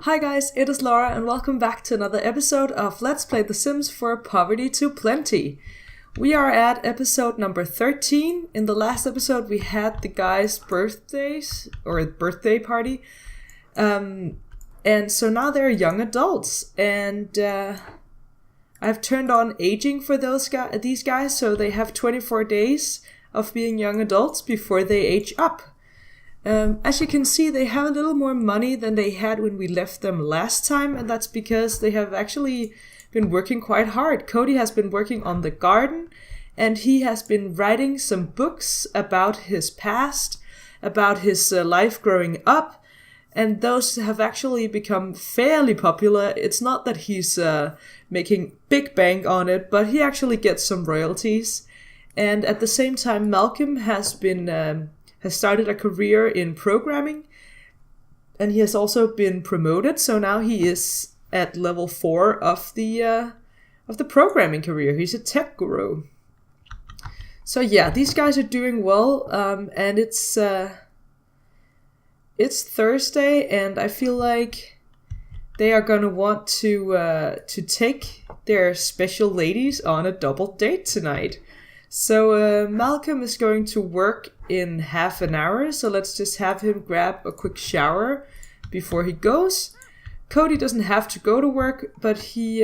Hi guys, it is Laura and welcome back to another episode of Let's Play The Sims for Poverty to Plenty. We are at episode number 13. In the last episode we had the guys' birthdays, or birthday party. And so now they're young adults, and I've turned on aging for these guys, so they have 24 days of being young adults before they age up. As you can see, they have a little more money than they had when we left them last time, and that's because they have actually been working quite hard. Cody has been working on the garden, and he has been writing some books about his past, about his life growing up, and those have actually become fairly popular. It's not that he's making big bank on it, but he actually gets some royalties. And at the same time, Malcolm has started a career in programming, and he has also been promoted, so now he is at level 4 of the programming career. He's a tech guru. So yeah, these guys are doing well, and it's Thursday, and I feel like they are gonna want to take their special ladies on a double date tonight. So Malcolm is going to work in half an hour, so let's just have him grab a quick shower before he goes. Cody doesn't have to go to work, but he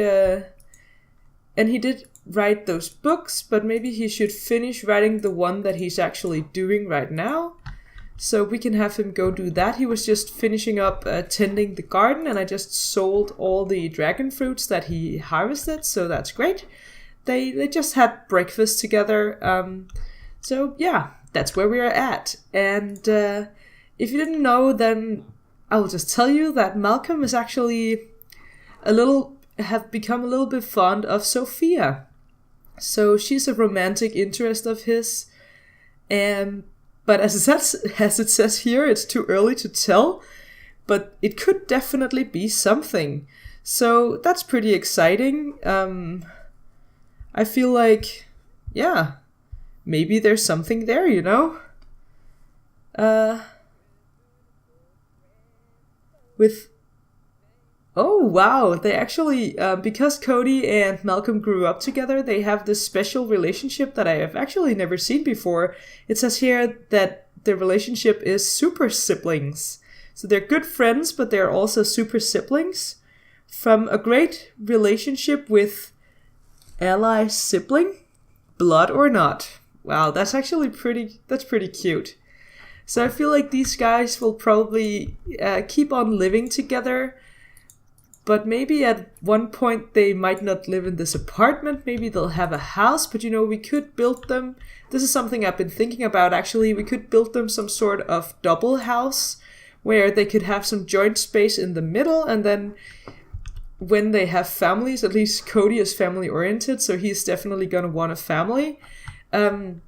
did write those books, but maybe he should finish writing the one that he's actually doing right now. So we can have him go do that. He was just finishing up tending the garden, and I just sold all the dragon fruits that he harvested, so that's great. They just had breakfast together. So yeah, that's where we are at. And if you didn't know, then I will just tell you that Malcolm is actually have become a little bit fond of Sophia. So she's a romantic interest of his. But as it says here, it's too early to tell. But it could definitely be something. So that's pretty exciting. I feel like, yeah, maybe there's something there, you know? Oh wow, they actually, because Cody and Malcolm grew up together, they have this special relationship that I have actually never seen before. It says here that the relationship is super siblings. So they're good friends, but they're also super siblings. From a great relationship with ally sibling, blood or not. Wow, that's actually pretty cute. So I feel like these guys will probably keep on living together, but maybe at one point they might not live in this apartment. Maybe they'll have a house, but we could build them. This is something I've been thinking about actually. We could build them some sort of double house where they could have some joint space in the middle, and then when they have families, at least Cody is family oriented, so he's definitely gonna want a family. When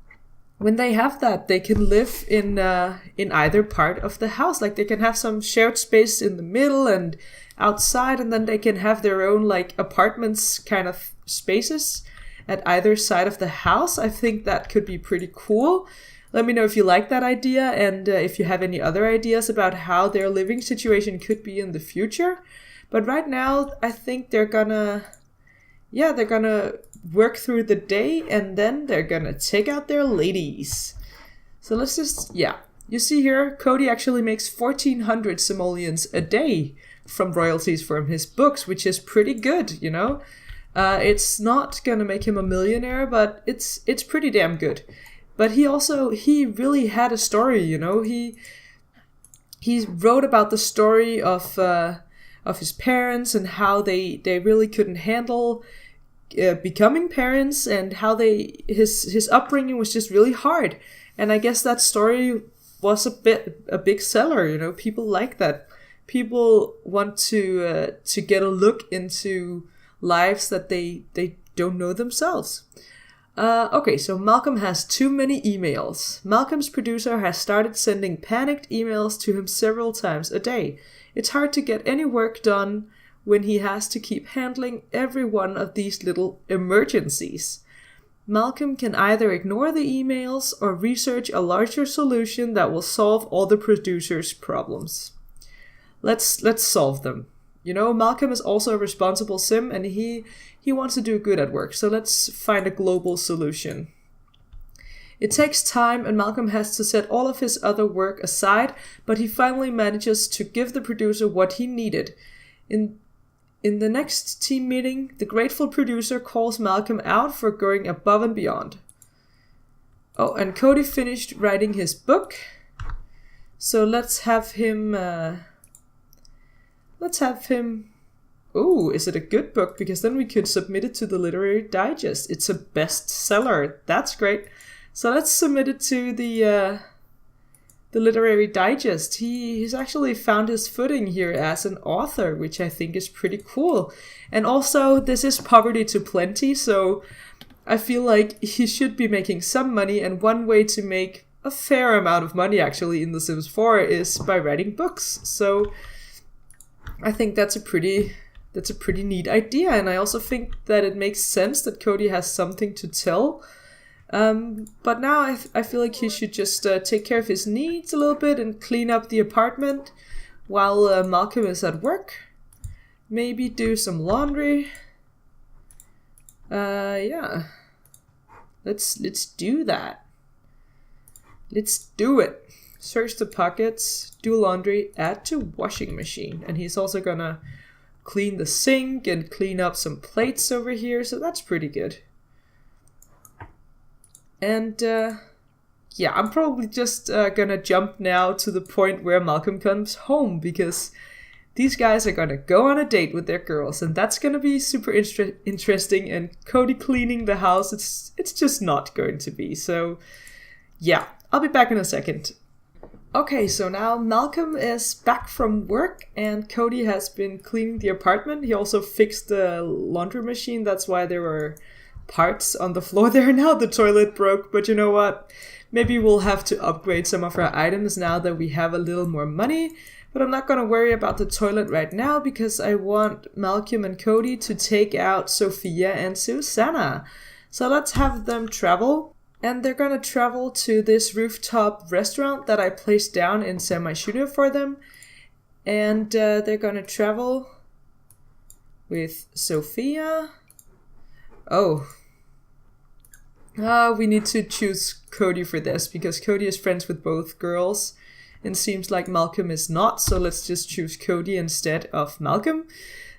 they have that, they can live in either part of the house. Like they can have some shared space in the middle and outside, and then they can have their own like apartments kind of spaces at either side of the house. I think that could be pretty cool. Let me know if you like that idea, and if you have any other ideas about how their living situation could be in the future. But right now, I think they're gonna work through the day, and then they're gonna take out their ladies. So let's just, you see here, Cody actually makes 1,400 simoleons a day from royalties from his books, which is pretty good, It's not gonna make him a millionaire, but it's pretty damn good. But he really had a story, He wrote about the story of his parents and how they really couldn't handle becoming parents, and how his upbringing was just really hard. And I guess that story was a big seller. People like that. People want to get a look into lives that they don't know themselves. Okay, so Malcolm has too many emails. Malcolm's producer has started sending panicked emails to him several times a day. It's hard to get any work done when he has to keep handling every one of these little emergencies. Malcolm can either ignore the emails or research a larger solution that will solve all the producer's problems. Let's solve them. you know, Malcolm is also a responsible sim, and he wants to do good at work. So let's find a global solution. It takes time, and Malcolm has to set all of his other work aside, but he finally manages to give the producer what he needed. In the next team meeting, the grateful producer calls Malcolm out for going above and beyond. Oh, and Cody finished writing his book. So let's have him... Ooh, is it a good book? Because then we could submit it to the Literary Digest. It's a bestseller. That's great. So let's submit it to the Literary Digest. He's actually found his footing here as an author, which I think is pretty cool. And also, this is poverty to plenty, so I feel like he should be making some money, and one way to make a fair amount of money actually in The Sims 4 is by writing books. So I think that's a pretty neat idea, and I also think that it makes sense that Cody has something to tell. But now I feel like he should just take care of his needs a little bit and clean up the apartment while Malcolm is at work. Maybe do some laundry. Yeah. Let's do that. Let's do it. Search the pockets, do laundry, add to washing machine. And he's also gonna clean the sink and clean up some plates over here, so that's pretty good. And yeah, I'm probably just gonna jump now to the point where Malcolm comes home, because these guys are gonna go on a date with their girls, and that's gonna be super interesting. And Cody cleaning the house, it's just not going to be. So yeah, I'll be back in a second. Okay, so now Malcolm is back from work, and Cody has been cleaning the apartment. He also fixed the laundry machine. That's why there were parts on the floor there. Now the toilet broke, but you know what? Maybe we'll have to upgrade some of our items now that we have a little more money. But I'm not going to worry about the toilet right now, because I want Malcolm and Cody to take out Sophia and Susanna. So let's have them travel. And they're going to travel to this rooftop restaurant that I placed down in Semi-Studio for them. And they're going to travel with Sophia. Oh. We need to choose Cody for this, because Cody is friends with both girls. And seems like Malcolm is not, so let's just choose Cody instead of Malcolm,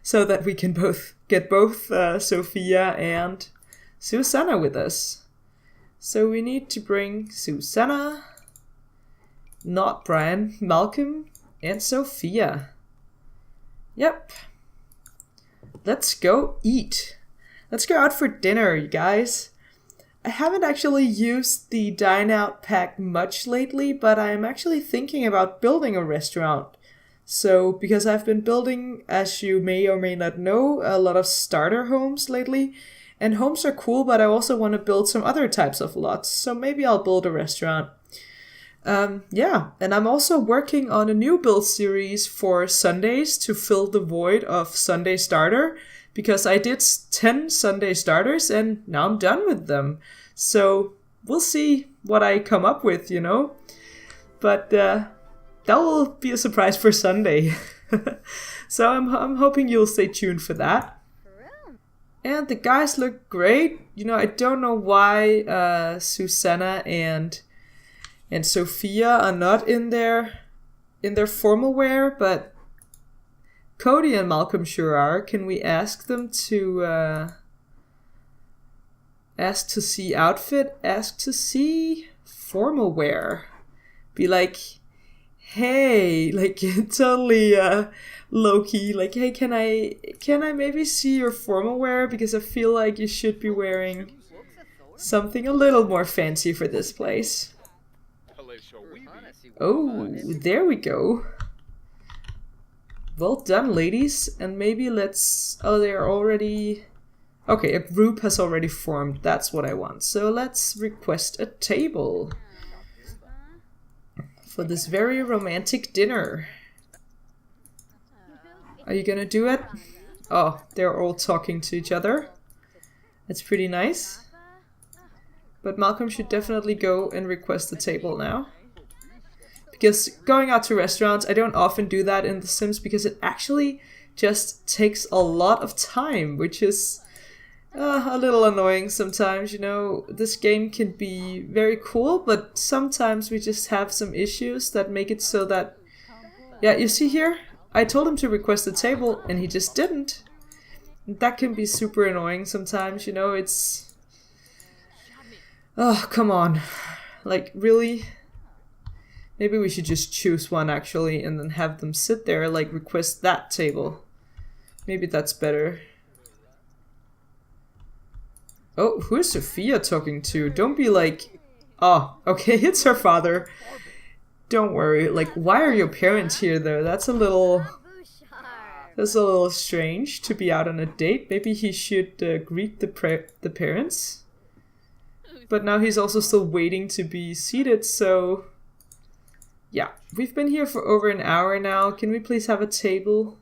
so that we can get both Sophia and Susanna with us. So we need to bring Susanna, not Brian, Malcolm, and Sophia. Yep. Let's go eat. Let's go out for dinner, you guys. I haven't actually used the Dine Out pack much lately, but I'm actually thinking about building a restaurant. So, because I've been building, as you may or may not know, a lot of starter homes lately. And homes are cool, but I also want to build some other types of lots. So maybe I'll build a restaurant. Yeah, and I'm also working on a new build series for Sundays to fill the void of Sunday Starter. Because I did 10 Sunday starters and now I'm done with them. So we'll see what I come up with, you know. But that will be a surprise for Sunday. So I'm hoping you'll stay tuned for that. And the guys look great. You know, I don't know why Susanna and Sophia are not in their formal wear, but Cody and Malcolm sure are. Can we ask them to ask to see outfit, ask to see formal wear? Be like, hey, like totally low-key, like, hey, can I maybe see your formal wear? Because I feel like you should be wearing something a little more fancy for this place. Oh, there we go. Well done, ladies. And maybe let's... Oh, they're already... Okay, a group has already formed. That's what I want. So let's request a table for this very romantic dinner. Are you gonna do it? Oh, they're all talking to each other. That's pretty nice. But Malcolm should definitely go and request the table now. Because going out to restaurants, I don't often do that in The Sims because it actually just takes a lot of time, which is a little annoying sometimes. You know, this game can be very cool, but sometimes we just have some issues that make it so that, yeah, you see here, I told him to request a table and he just didn't. That can be super annoying sometimes, you know, it's... Oh, come on. Like, really? Maybe we should just choose one actually and then have them sit there, like request that table. Maybe that's better. Oh, who is Sophia talking to? Don't be like... Oh, okay, it's her father. Don't worry. Like, why are your parents here though? That's a little strange to be out on a date. Maybe he should greet the parents. But now he's also still waiting to be seated, so... Yeah, we've been here for over an hour now. Can we please have a table?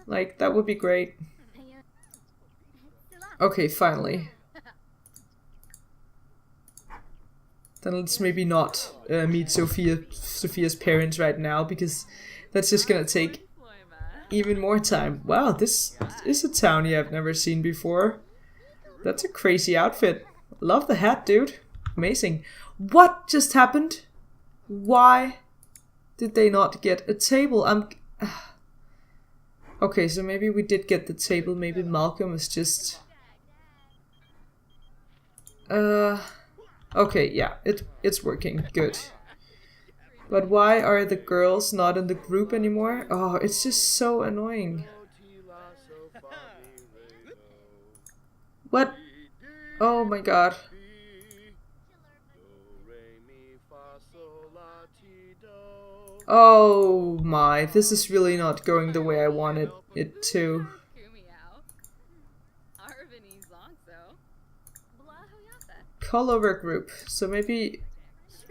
Like, that would be great. Okay, finally. Then let's maybe not meet Sophia's parents right now, because that's just gonna take even more time. Wow, this is a townie I've never seen before. That's a crazy outfit. Love the hat, dude. Amazing. What just happened? Why did they not get a table? Okay, so maybe we did get the table. Maybe Malcolm is just... Okay, yeah, it's working. Good. But why are the girls not in the group anymore? Oh, it's just so annoying. What? Oh my god. Oh my, this is really not going the way I wanted it to. Call over group. So maybe,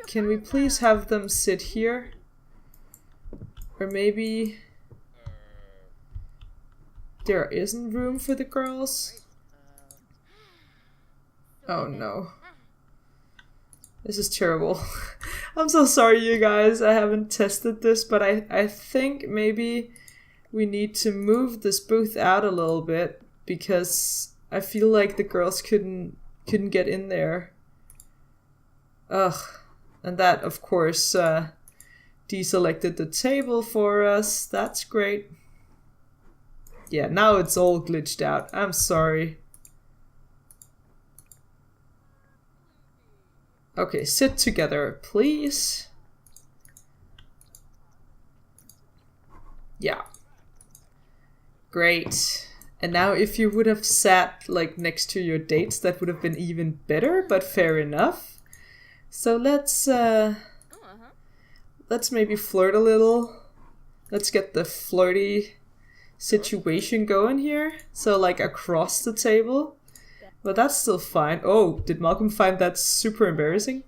can we please have them sit here? Or maybe there isn't room for the girls? Oh no. This is terrible. I'm so sorry, you guys. I haven't tested this, but I think maybe we need to move this booth out a little bit, because I feel like the girls couldn't get in there. Ugh. And that, of course, deselected the table for us. That's great. Yeah, now it's all glitched out. I'm sorry. Okay, sit together, please. Yeah. Great. And now if you would have sat like next to your dates, that would have been even better, but fair enough. So let's maybe flirt a little. Let's get the flirty situation going here. So like across the table. But that's still fine. Oh, did Malcolm find that super embarrassing?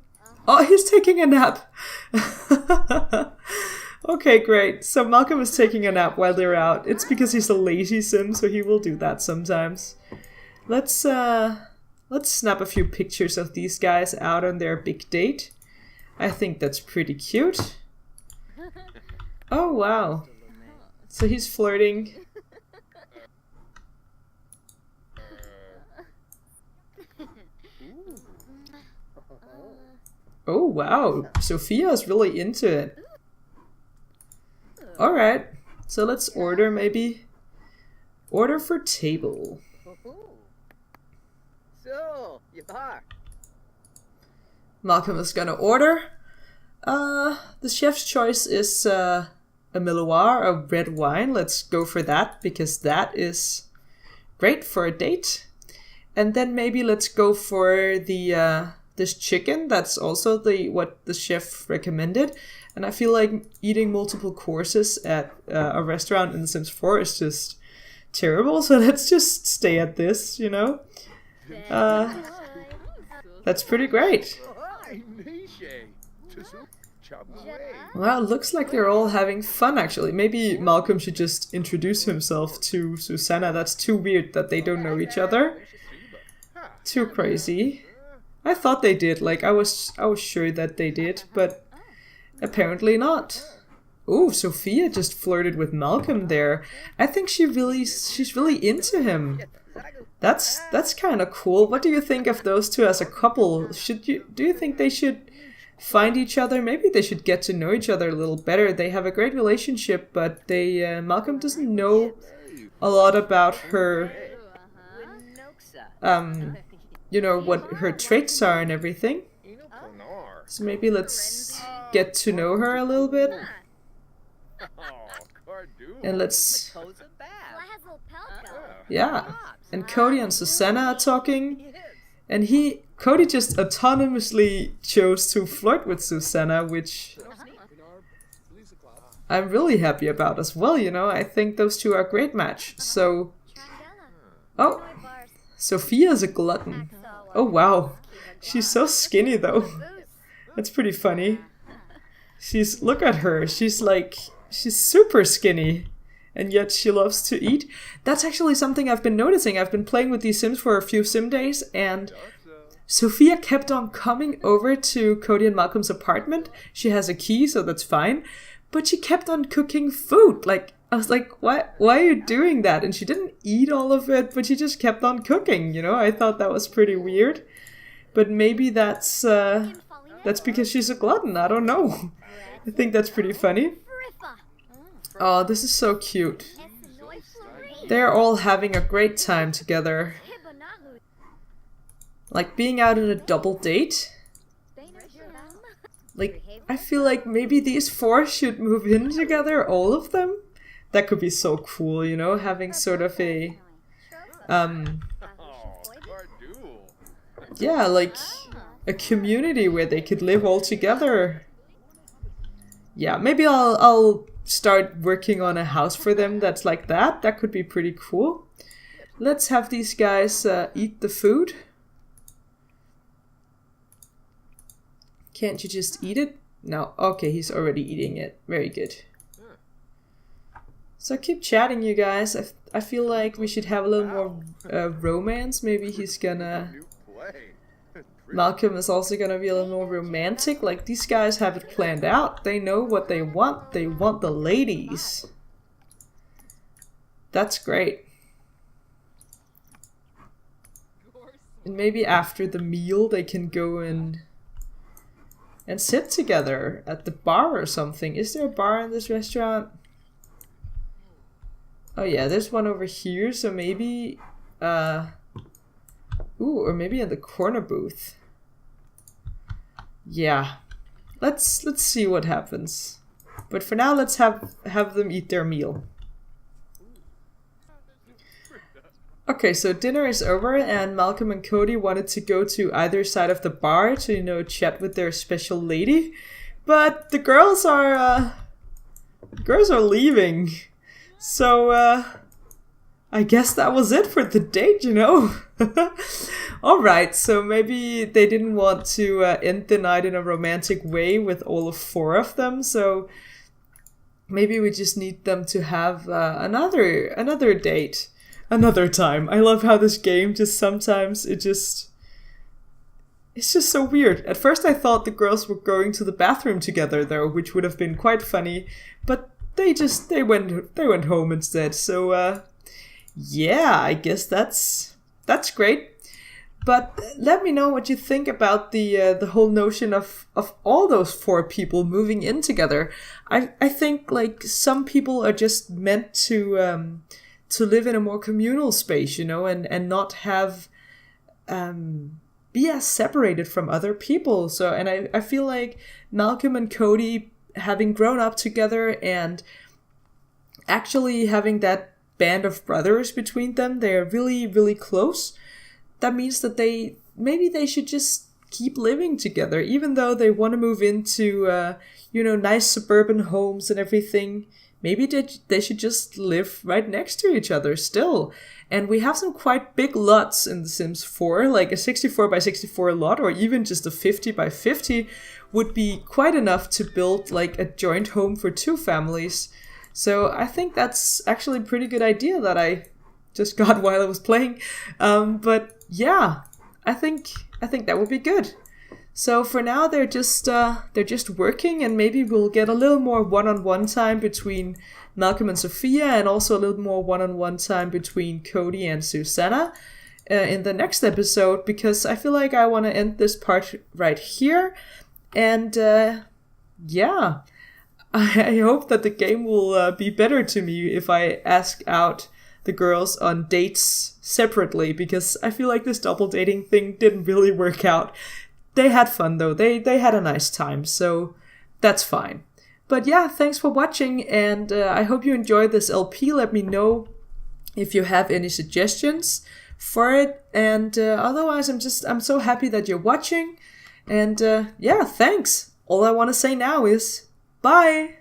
Oh, he's taking a nap. Okay, great. So Malcolm is taking a nap while they're out. It's because he's a lazy sim, so he will do that sometimes. Let's snap a few pictures of these guys out on their big date. I think that's pretty cute. Oh, wow. So he's flirting. Oh, wow. Sophia is really into it. Alright. So let's order maybe. Order for table. Malcolm is gonna order. The chef's choice is a Miloir, a red wine. Let's go for that, because that is great for a date. And then maybe let's go for the this chicken. That's also what the chef recommended. And I feel like eating multiple courses at a restaurant in The Sims 4 is just terrible. So let's just stay at this, you know. That's pretty great. Well, it looks like they're all having fun, actually. Maybe Malcolm should just introduce himself to Susanna. That's too weird that they don't know each other. Too crazy. I thought they did. Like, I was sure that they did, but apparently not. Ooh, Sophia just flirted with Malcolm there. I think she's really into him. That's kind of cool. What do you think of those two as a couple? Do you think they should find each other? Maybe they should get to know each other a little better. They have a great relationship, but Malcolm doesn't know a lot about her, what her traits are and everything. So maybe let's get to know her a little bit. And let's... Yeah. And Cody and Susanna are talking. And Cody just autonomously chose to flirt with Susanna, which I'm really happy about as well, I think those two are a great match. So... Oh! Sophia's a glutton. Oh wow. She's so skinny though. That's pretty funny. Look at her. She's super skinny. And yet she loves to eat. That's actually something I've been noticing. I've been playing with these Sims for a few sim days, and Sophia kept on coming over to Cody and Malcolm's apartment. She has a key, so that's fine. But she kept on cooking food. I was like, why are you doing that? And she didn't eat all of it, but she just kept on cooking, I thought that was pretty weird. But maybe that's because she's a glutton. I don't know. I think that's pretty funny. Oh, this is so cute. They're all having a great time together. Like being out on a double date. I feel like maybe these four should move in together, all of them. That could be so cool, having sort of a... Yeah, like a community where they could live all together. Yeah, maybe I'll start working on a house for them that's like that. That could be pretty cool. Let's have these guys eat the food. Can't you just eat it? No. Okay, he's already eating it. Very good. So keep chatting, you guys. I feel like we should have a little more romance. Maybe he's gonna... Malcolm is also gonna be a little more romantic. Like, these guys have it planned out. They know what they want. They want the ladies. That's great. And maybe after the meal they can go and sit together at the bar or something. Is there a bar in this restaurant? Oh yeah, there's one over here, so maybe... Ooh, or maybe in the corner booth. Yeah. Let's see what happens. But for now, let's have them eat their meal. Okay, so dinner is over, and Malcolm and Cody wanted to go to either side of the bar to, chat with their special lady. But the girls are leaving. So, I guess that was it for the date, Alright, so maybe they didn't want to end the night in a romantic way with all four of them, so maybe we just need them to have another date. Another time. I love how this game just sometimes, it's just so weird. At first I thought the girls were going to the bathroom together though, which would have been quite funny, but they went home instead. So yeah, I guess that's great. But let me know what you think about the whole notion of all those four people moving in together. I think like some people are just meant to live in a more communal space, and not have be as separated from other people. So, and I feel like Malcolm and Cody, having grown up together and actually having that band of brothers between them, they're really, really close. That means that maybe they should just keep living together, even though they want to move into, nice suburban homes and everything. Maybe they should just live right next to each other still. And we have some quite big lots in The Sims 4, like a 64 by 64 lot, or even just a 50 by 50 would be quite enough to build like a joint home for two families. So I think that's actually a pretty good idea that I just got while I was playing. But yeah, I think that would be good. So for now, they're just working, and maybe we'll get a little more one-on-one time between Malcolm and Sophia, and also a little more one-on-one time between Cody and Susanna in the next episode, because I feel like I want to end this part right here. And yeah, I hope that the game will be better to me if I ask out the girls on dates separately, because I feel like this double dating thing didn't really work out. They had fun though. They had a nice time, so that's fine. But yeah, thanks for watching, and I hope you enjoyed this LP. Let me know if you have any suggestions for it. And otherwise, I'm so happy that you're watching. And yeah, thanks. All I want to say now is bye.